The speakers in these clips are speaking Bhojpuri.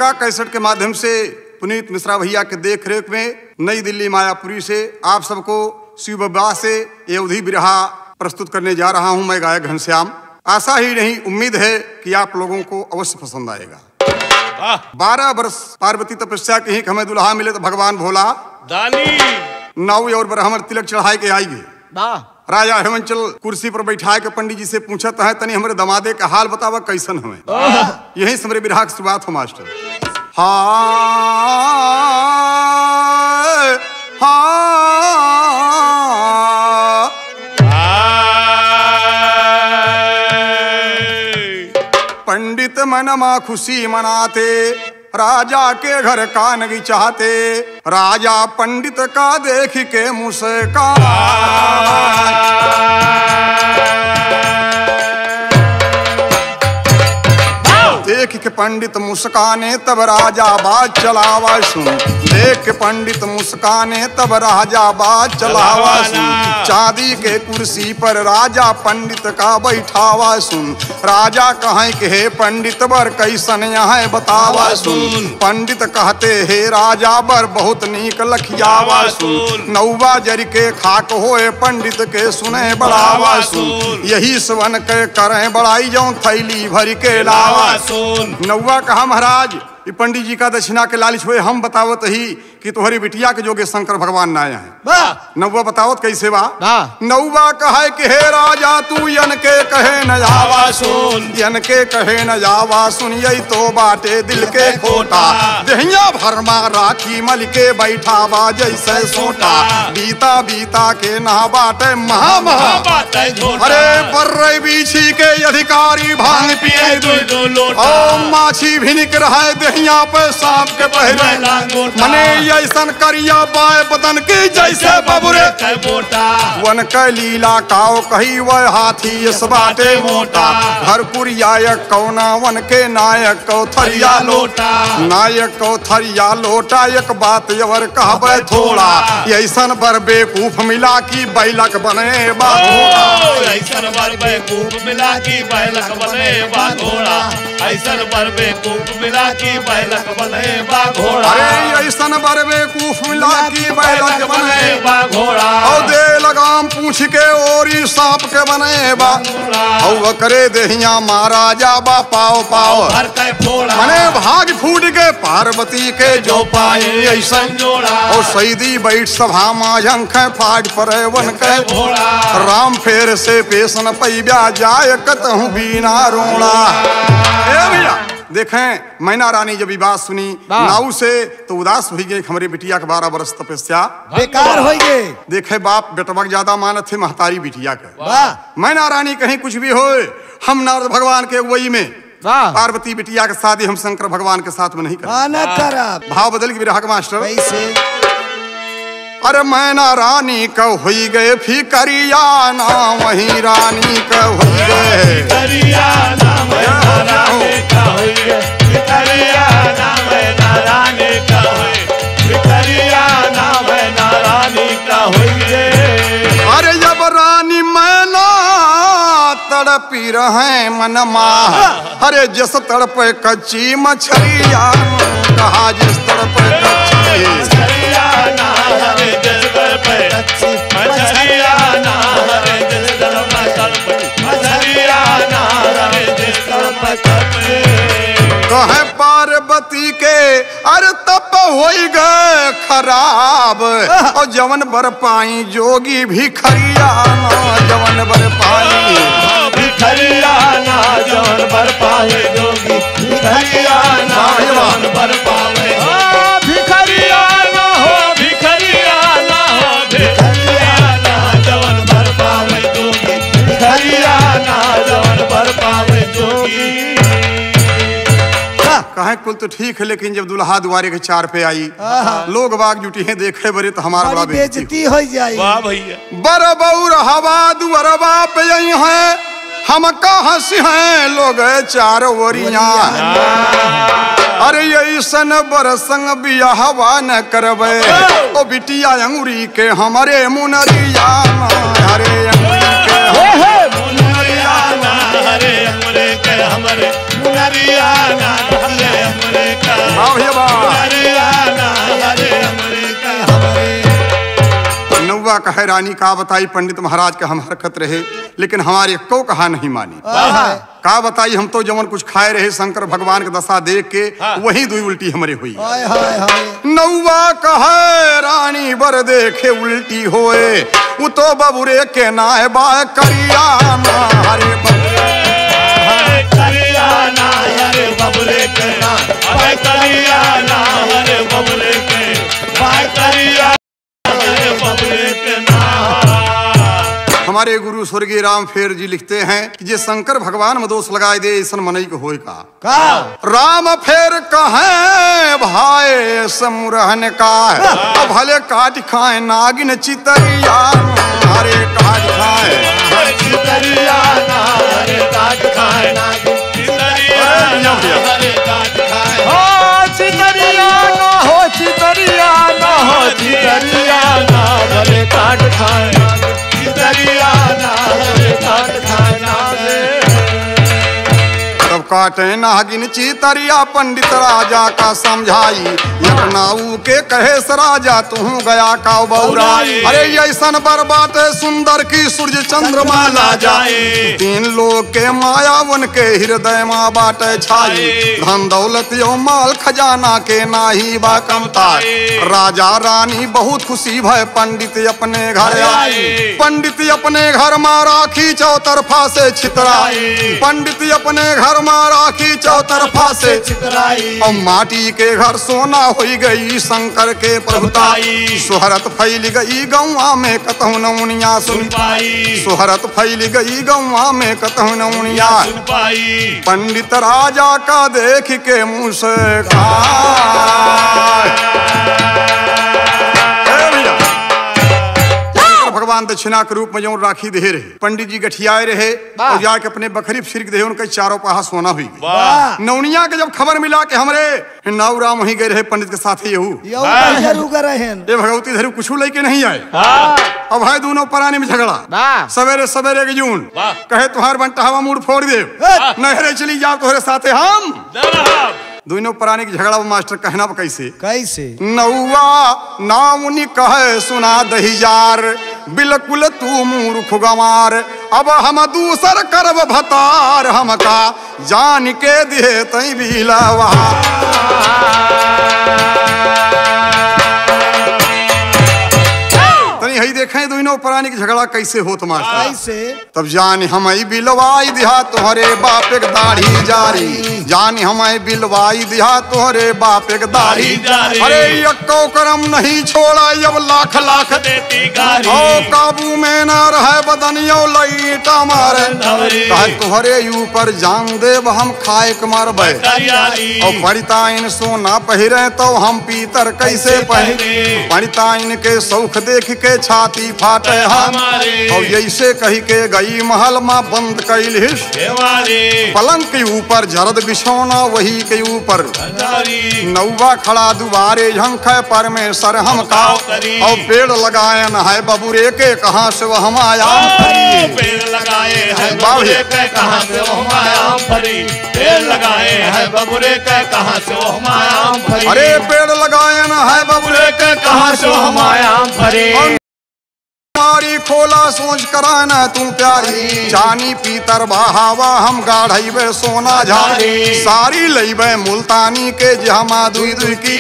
मेगा कैसेट के माध्यम से पुनीत मिश्रा भैया के देख रेख में नई दिल्ली मायापुरी से आप सबको शिव बाबा से अवधि बिरहा प्रस्तुत करने जा रहा हूं। मैं गायक घनश्याम। आशा ही नहीं उम्मीद है कि आप लोगों को अवश्य पसंद आएगा। 12 वर्ष पार्वती तपस्या की हमें दुल्हा मिले तो भगवान भोला दानी नाव और ब्राह्मण तिलक चढ़ाए के आएंगे। राजा हेमंचल कुर्सी पर बैठाए के पंडित जी से पूछत है तनी हमारे दमादे का हाल बतावा कैसन हमें। यही से हमारे बिरहा की शुरुआत हो मास्टर। पंडित मनमा खुशी मनाते राजा के घर का नगी चाहते। राजा पंडित का देख के मुस्कान देख के पंडित मुस्काने तब राजा बात चलावा सुन। देख के पंडित मुस्काने तब राजा बात चलावा सुन। चांदी के कुर्सी पर राजा पंडित का बैठावा सुन। राजा कहे कि हे पंडित बर कैसन यहाँ बतावा सुन। पंडित कहते हे राजा बर बहुत नीक लखियावा सुन। नौवा जर के खाक होए पंडित के सुने बढ़ावा सुन। यही सवन के करें बड़ाई जो थैली भर के लावा सुन। नौवा कहा महाराज पंडित जी का दक्षिणा के लालच हुए हम बतावत ही कि तुम्हारी बिटिया के जोगे शंकर भगवान ना आया है। नौवा बतावत कैसे बा। नौवा कहे कि हे राजा तू यन के कहे न जावा सुन। यन के कहे न जावा सुन यही तो बाटे दिल के खोटा। दहिया भरमा राखी मल के बैठा बा जैसे सोटा। बीता बीता के ना बाटे महा महा अरे बर्रे बीछी के अधिकारी भांग पिए ओ माछी भिनिक रहे दहिया पे सांप के पहरे मने ऐसन करिया बाय बदन की जैसे बबुरे वन के लीला काओ कही वह हाथी इस बाटे मोटा। हर कुरियायक कौना वन के नायक को थरिया लोटा। नायक को थरिया लोटा एक बात यवर कहबे थोड़ा। ऐसन बर बेकूफ मिला की बैलक बने बा घोड़ा। ऐसन बर बेकूफ मिला की बैलक बने बा घोड़ा। ऐसन बर बेकूफ मिला की बैलक बने बा घोड़ा। ऐसन बर बेकूफ मिला की बैलक बने बा घोड़ा। और दे लगाम पूछ के ओरी सांप के बने बा और करे देहिया महाराजा बा पाओ पाओ मने भाग फूट के पार्वती के जो पाए ऐसन जोड़ा। और सईदी बैठ सभा मांख फाट परे वन के घोड़ा। राम फेर से पेशन पैब्या जाय कतहु बीना रोड़ा। भैया देखें मैना रानी जब बात सुनी नाऊ से तो उदास हो गए। हमारे बिटिया के 12 वर्ष तपस्या बेकार हो गए। देखे बाप बेटवा ज्यादा मानत थे महतारी बिटिया के। मैना रानी कहीं कुछ भी हो हम नारद भगवान के वही में पार्वती बिटिया के शादी हम शंकर भगवान के साथ में नहीं करें। भाव बदल के विराग मास्टर अरे मैना रानी का हुई गए फिकरिया ना वही रानी का हुई गए। अरे जब रानी मैना तड़पी रहे मनमा अरे जिस तड़पे कच्ची मछलिया कहा जिस तड़पे कच्ची कहे पार्वती के अरे तप हो गए खराब। और जवन बर पाई जोगी भिखरिया ना जवन बर पाई भिखरिया ना जवन बर पाए जोगी भिखरिया ना जवन बर पावे। भिखरिया ना हो भिखरिया ना हो भिखरिया ना जवन बर पावे जोगी भिखरिया ना जवन बर पावे जोगी। कहे कुल तो ठीक है लेकिन जब दुल्हा दुआरे के चार पे आई लोग बाग जुटी हैं देखे बरे तो हमारा बड़ा बेइज्जती हो जाए। वाह भैया बर बउर हवा दुअरवा पे यही है हम कहाँ से हैं लोग चार ओरिया। अरे ऐसन बरसंग बियाहवा न करबे ओ बिटिया अंगुरी के हमारे मुनरिया। हरे अंगुरी के मुनरिया ना हरे अंगुरी के हमारे हरियाणा हरे अमृता वाह भैया वाह। हरियाणा हरे अमृता हरे। नौवा कहे रानी का बताई पंडित महाराज का हम हरकत रहे, लेकिन हमारे को कहा नहीं मानी। का बताई हम तो जवन कुछ खाए रहे शंकर भगवान के दशा देख के वही दुई उल्टी हमरे हुई। हाय हाय हाय। नौवा कहे रानी बर देखे उल्टी होए वो तो बबुरे के नाय बा करियाना हरे करियाना हरे बबुरे के ना भाई करियाना हरे बबुरे के भाई करियाना हरे बबुरे के ना। हमारे गुरु स्वर्गीय राम फेर जी लिखते हैं कि जे शंकर भगवान में दोष लगाए दे ऐसा मनई को होए का राम फेर कहे भाई समुरहन का भले काट खाए नागिन चितरिया हरे काट खाए चितरिया ना हरे काट खाए नागिन चितरिया ना हरे काट खाए हो चितरिया ना हो चितरिया ना हो चितरिया ना हरे काट खाए चितरिया ना हरे काट खाए तब काटे नागिन चितरिया पंडित राजा का समझाई यकनाऊ के कहे राजा तू गया का बौराई अरे ऐसन बर्बाद सुंदर की सूर्य चंद्रमा ला जाए तीन लोग के मायावन के हृदय माँ बाटे छाई धन दौलत यो माल खजाना के नाही बा कमता राजा रानी बहुत खुशी भय पंडित अपने घर आई पंडित अपने घर में राखी चौतरफा से छितराई पंडित अपने घर में राखी चौतरफा से चितराई और माटी के घर सोना हो गई शंकर के प्रभुताई सुहरत फैल गई गौआ में कतहु नौनिया सुन पाई सुहरत फैल गई गौआ में कतहु नौनिया सुन पाई पंडित राजा का देख के मुँह से भगवान दक्षिणा के रूप में जो राखी दे रहे पंडित जी गठियाए रहे और जाके अपने बखरी फिर दे उनके चारों पहा सोना हुई नौनिया के जब खबर मिला कि हमरे नाव राम वहीं गए रहे पंडित के साथ ही ये भगवती धरू कुछ लेके नहीं आए। अब है दोनों पराने में झगड़ा सवेरे सवेरे के जून कहे तुहार बंटा हवा मूड फोड़ दे नहरे चली जाओ तोहरे साथे हम दोनों पराने की झगड़ा मास्टर कहना कैसे कैसे नौवा नामुनि कहे सुना दहिजार बिल्कुल तू मूर्ख गमार अब हम दूसर करब भतार हमका जान के दिए तई भी लवा यही देखें दोनों परानी की झगड़ा कैसे हो तुम्हारा कैसे तब जान हमें बिलवाई दिया तोहरे बाप एक दाढ़ी जारी जान हमें बिलवाई दिया तोहरे बाप एक दाढ़ी अरे यक्को करम नहीं छोड़ा अब लाख लाख देती गारी ओ काबू में न रहे बदनियो लईटा मारे कहे तोहरे ऊपर जान देव हम खाए के मारबे और परिताइन सोना पहिरे तो हम पीतर कैसे पहिरे परिताइन के सौख देख के छाती फाटे हम और ऐसे कही के गई महल में बंद कैल पलंग के ऊपर जरद बिछौना वही के ऊपर नौवा खड़ा दुबारे झंख परमेश्वर हम का और पेड़ लगाए न है बबुरे के कहाँ से वह हम आया पेड़ लगाए हैं बबुरे के कहाँ से वो माया फरी पेड़ लगाए हैं बबुरे के कहाँ से वो माया फरी अरे पेड़ लगाए न है बबुरे के कहाँ से वह माया फरी मारी खोला सोच कराना तू प्यारी जानी पीतर बहावा हम गाढ़े सोना झारी सारी लईबे मुल्तानी के जमा दुई दुई की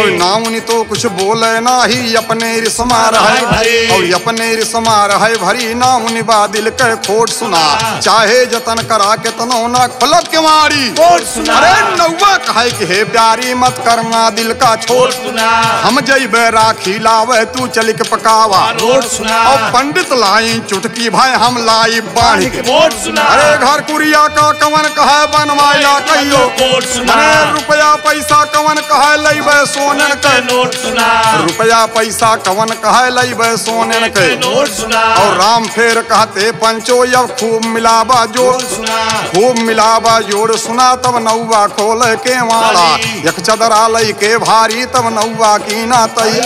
और नाउनी तो कुछ बोले ना ही अपने रिसमा रहे और अपने रिसमा रहे भरी नाउनी बा दिल के खोट सुना चाहे जतन करा के तनो ना खुलब के मारी अरे नौवा कहे कि हे प्यारी मत करना दिल का छोट सुना हम जइबे राखी लावे तू चल के पकावा और पंडित लाई चुटकी भाई हम लाई बाढ़ के अरे घर कुरिया का कवन कहे बनवाया कहियो अरे रुपया पैसा कवन कहे लईबे सोनन के रुपया पैसा कवन कहे लईबे सोनन के और राम फेर कहते पंचो अब खूब मिलावा जोड़ खूब मिलावा जोड़ सुना तब नौवा खोल के माला एक चदरा लई के भारी तब नौवा की ना तई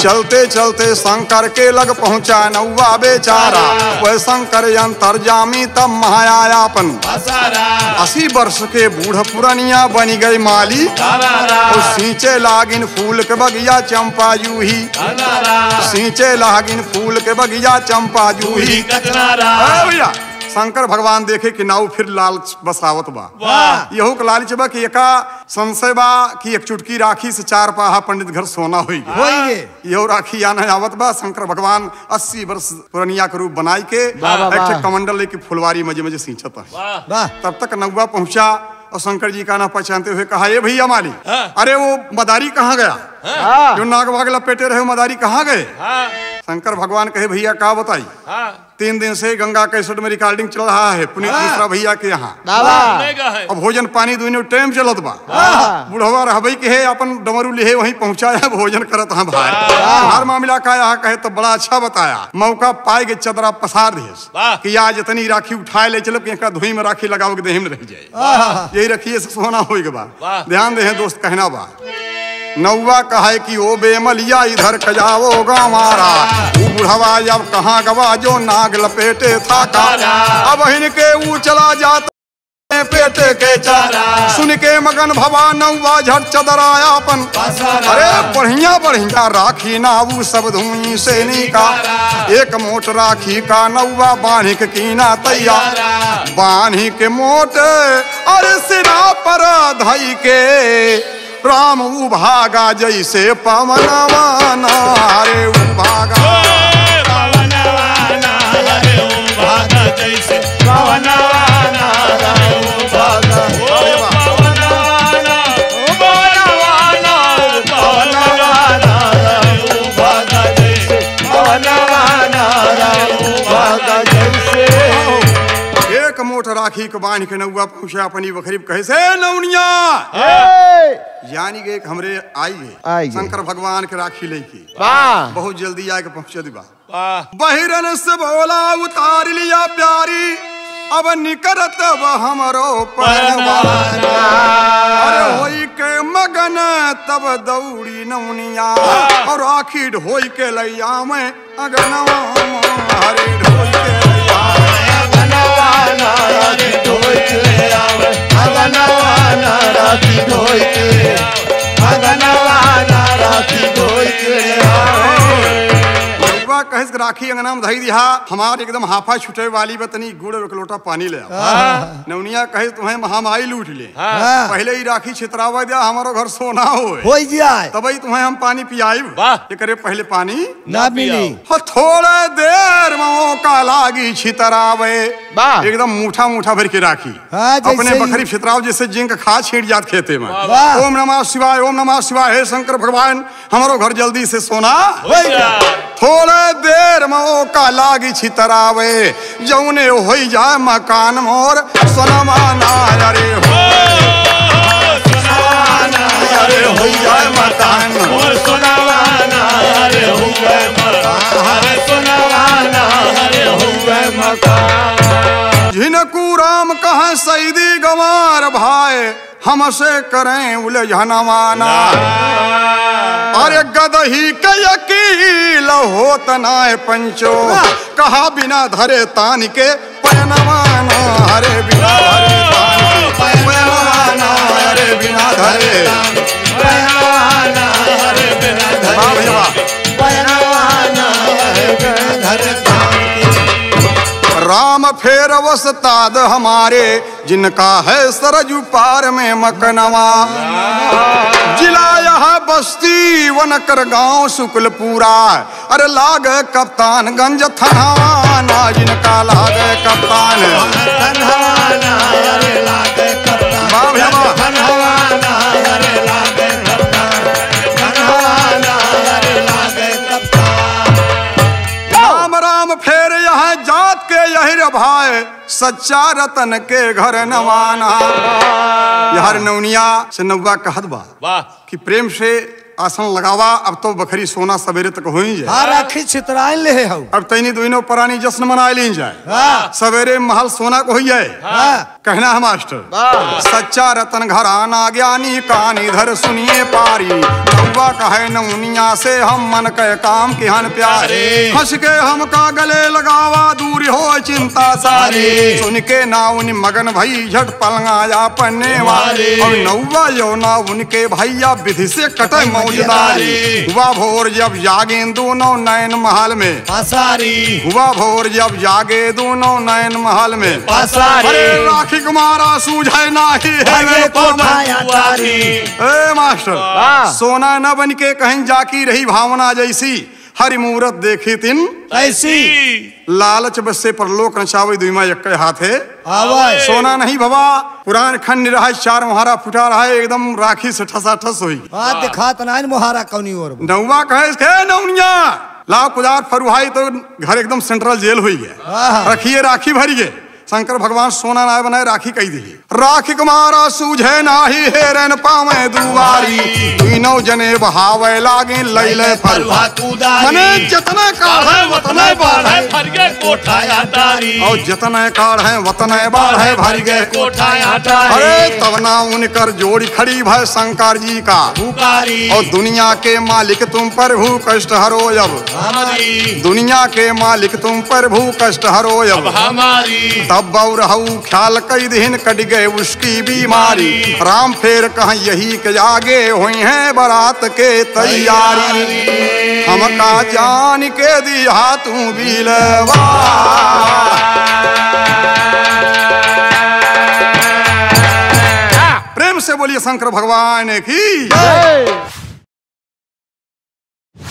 चलते चलते शंकर के लग पहुँचा नौवा बेचारा, वह शंकर अंतर्जामी तब महायापन। 80 वर्ष के बूढ़ पुरनिया बनी गई माली, और सींचे लागिन फूल के बगिया चंपा जूही, सींचे लागिन फूल के बगिया चंपा जूही। भैया शंकर भगवान देखे कि नाव फिर लालच बसावत बा, यहू के लालच बा कि एका संशय बा कि एक चुटकी राखी से 4 पाहा पंडित घर सोना होई यहू राखी आना आवत बा। शंकर भगवान 80 वर्ष पुरनिया के रूप बनाई के एक कमंडल लेके फुलवारी मजे मजे सींचत है। तब तक नौवा पहुंचा और शंकर जी का ना पहचानते हुए कहा, ये भैया माली, अरे वो मदारी कहाँ गया, जो नाग वाग लपेटे रहे मदारी कहाँ गए? शंकर भगवान कहे, भैया क्या बताई, 3 दिन से गंगा कैसेट में रिकॉर्डिंग चल रहा है पुनीत मिश्रा भैया के यहाँ, अब भोजन पानी दोनों टाइम चलत बा। बुढ़वा रहबई के है अपन डमरू लिहे वहीं पहुंचा है, भोजन करत हाँ भाई। हर मामला का यहाँ कहे तो बड़ा अच्छा बताया, मौका पाए के चदरा पसार देस कि आज इतनी राखी उठाए ले चलो कि धुई में राखी लगाओ के देह में रह जाए, यही रखिए से सोना होई के बाद। ध्यान दे दोस्त कहना बा, नौवा कहे कि ओ बेमलिया इधर कजाओ गंवारा, बुढ़वा जब कहाँ गवा जो नाग लपेटे था काला, अब इनके ऊ चला जाता पेटे के चारा, सुन के मगन भवा नौवा झट चदराया अपन। अरे बढ़िया बढ़िया राखी नाऊ सब धुई से निका, एक मोट राखी का नौवा बांधिक कीना तैयार, बांधी के मोट अरे सिरा पर धई के राम उभागा जैसे पवनवाना, अरे उभागा पवनवाना, अरे उभागा जैसे पवनवाना, अरे उभागा, पवनवाना, पवनवाना, पवनवाना, अरे उभागा जैसे पवनवाना, अरे उभागा जैसे। एक मोट राखी को बांध के नौवा पहुंचा अपनी बखरी कहे से नौनिया, यानी कि एक हमरे आई गए शंकर भगवान के राखी लेके बहुत जल्दी आके पहुंचे दिबा। बहिरन से बोला उतार लिया प्यारी, अब निकरत वह हमरो परवाना, अरे होई के मगन तब दौड़ी नौनिया, और राखी ढोई के लैया में अगनवा, हरे ढोई के लैया अगनवाना, राखी ढोई के आवे, अगनवाना, राखी ढोई के, अगनवाना, राखी ढोई के आवे। कहे राखी अंगना में धई दिया, हमारे एकदम हाफा छुटे वाली बतनी गुड़ एक लोटा पानी ले नौनिया कहे तुम्हें महामाई लूट ले, पहले ही राखी छितरावा दिया हमारो घर सोना हो जाए, तब ही तुम्हें हम पानी पियाई, ये करे पहले पानी ना मिली, थोड़े देर मौका लागी छितरावे, एकदम मुठा मुठा भर के राखी अपने बकरी छितराव जैसे जिंक खा छींट जात खेते में। ओम नमः शिवाय, ओम नमः शिवाय, हे शंकर भगवान हमारो घर जल्दी से सोना, थोड़े देर मौका लागी छितरावे, जौने होई जाए मकान मोर सोनमाना, अरे हो सोनमाना, अरे होई जाए मकान मोर सोनमाना, अरे हो जाए मकान, अरे सोनमाना, अरे हो जाए मकान। जिनको राम कहे सईदी गंवार भाई, हमसे करें उलझनवाना, अरे गदही के यकील होत नाय पंचो, कहा बिना धरे तान के पैनवाना, अरे बिना धरे तान के पैनवाना, अरे बिना धरे पैनवाना, अरे बिना धरे पैनवाना, अरे बिना धरे तान के। राम फेर वस्ताद हमारे, जिनका है सरजू पार में मकनवा, जिला यह बस्ती वनकर गांव शुक्लपुरा, अरे लाग कप्तानगंज थनवाना, जिनका लाग कप्तान थनवाना, अरे लाग कप्तान थनवाना, अरे लाग कप्तान थनवाना, अरे लाग कप्तान। राम राम फेर यह जात के यही भाई, सच्चा रतन के घर नवाना। यार नौनिया से नौवा कहत बा कि प्रेम से आसन लगावा, अब तो बखरी सोना सवेरे तक हो ही जाए, राखी छितराइन ले हो, अब तैनी दोनों परानी जश्न मना ली जाए, सवेरे महल सोना को हो जाए। कहना है मास्टर, सच्चा रतन घराना ज्ञानी कान इधर सुनिए पारी, नौवा कहे नौनिया से हम मन के काम के हन प्यारे, हंस के हमका गले लगावा दूर हो चिंता सारी, सुन के ना उन मगन भई झट पलंगाया पन्ने वाले, और नौवा यो ना उनके भैया विधि से कटे मौजदारी, हुआ भोर जब जागे दोनों नयन महल में पासारी, हुआ भोर जब जागे दोनों नयन महल में पासारी, अरे राखी कुमारा सूझे नाही है कोठारी। ए मास्टर, सोना न बन के कहीं जाकी रही भावना जैसी, हरि मूरत देखी तिन ऐसी, लालच बसे पर लोक नचावे दुईमा एक हाथ है, सोना नहीं भवा पुरान खंड रहा चार मुहारा फुटा रहा है, एकदम राखी से ठसा ठस हुई दिखात ना मुहारा कौनी और नौवा कहे नौनिया लाओ कुदार फरुहाई तो घर एकदम सेंट्रल जेल हुई गया, रखिए राखी भरी गए, शंकर भगवान सोना नाय बनाए राखी कही दी, राखी कुमारा सूझे नाही हेरन पावे दुआरी, तीनों जने बहावे लागे लैले फर मने जतने काढ़े वतने बाढ़े भर गए कोठाया तारी, और जतने काढ़े वतने बाढ़े भर गए कोठाया तारी, अरे तब ना उनकर जोड़ी खड़ी भय शंकर जी का पुकारी, और दुनिया के मालिक तुम प्रभु कष्ट हरो अब हमारी, दुनिया के मालिक तुम प्रभु कष्ट हरो अब हमारी, तब बहु ख्याल कई दिन कट गए उसकी बीमारी, राम फेर कहा यही के आगे हुई है बारात के तैयारी, हमका जान के दिया तू बिलवा, प्रेम से बोलिए शंकर भगवान की।